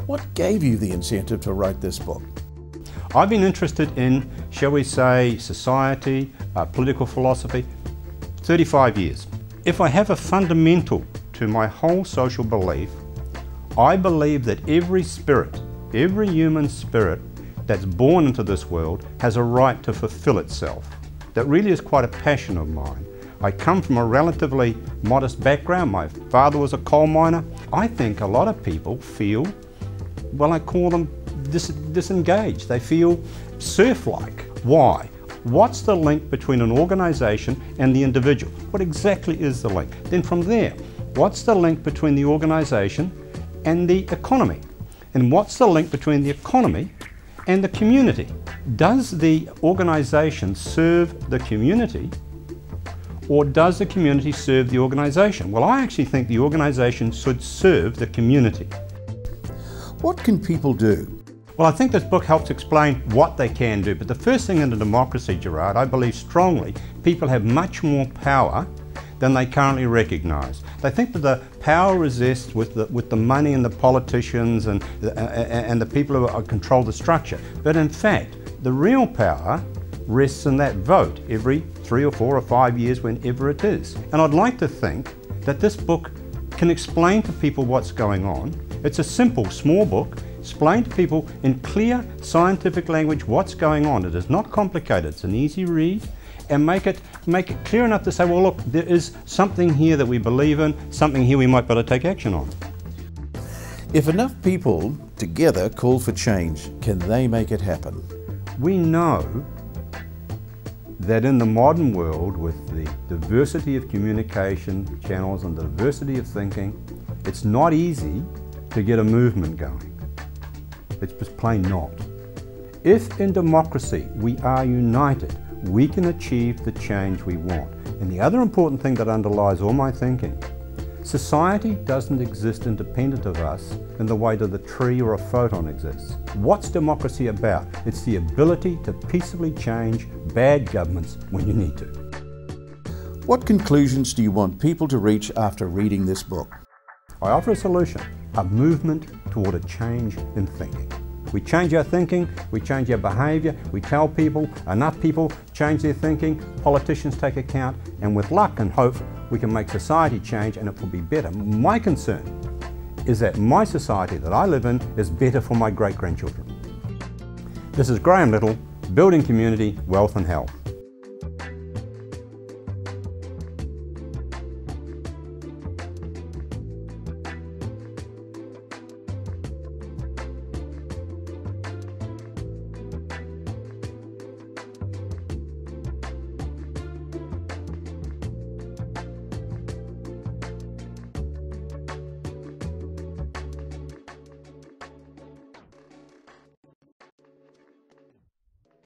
What gave you the incentive to write this book? I've been interested in, shall we say, society, political philosophy, 35 years. If I have a fundamental to my whole social belief, I believe that every spirit, every human spirit that's born into this world has a right to fulfill itself. That really is quite a passion of mine. I come from a relatively modest background. My father was a coal miner. I think a lot of people feel, well, I call them disengaged. They feel serf-like. Why? What's the link between an organization and the individual? What exactly is the link? Then from there, what's the link between the organization and the economy? And what's the link between the economy and the community? Does the organization serve the community, or does the community serve the organization? Well, I actually think the organization should serve the community. What can people do? Well, I think this book helps explain what they can do, but the first thing in a democracy, Gerard, I believe strongly, people have much more power than they currently recognise. They think that the power resists with the money and the politicians and the people who control the structure. But in fact, the real power rests in that vote every 3 or 4 or 5 years, whenever it is. And I'd like to think that this book can explain to people what's going on. It's a simple, small book. Explain to people in clear scientific language what's going on. It is not complicated. It's an easy read, and make it clear enough to say, well, look, there is something here that we believe in, something here we might better take action on. If enough people together call for change, can they make it happen? We know that in the modern world, with the diversity of communication channels and the diversity of thinking, it's not easy to get a movement going. It's just plain not. If in democracy we are united, we can achieve the change we want. And the other important thing that underlies all my thinking, society doesn't exist independent of us in the way that a tree or a photon exists. What's democracy about? It's the ability to peaceably change bad governments when you need to. What conclusions do you want people to reach after reading this book? I offer a solution, a movement toward a change in thinking. We change our thinking, we change our behaviour, we tell people, enough people change their thinking, politicians take account, and with luck and hope we can make society change and it will be better. My concern is that my society that I live in is better for my great-grandchildren. This is Graham Little, Building Community, Wealth and Health.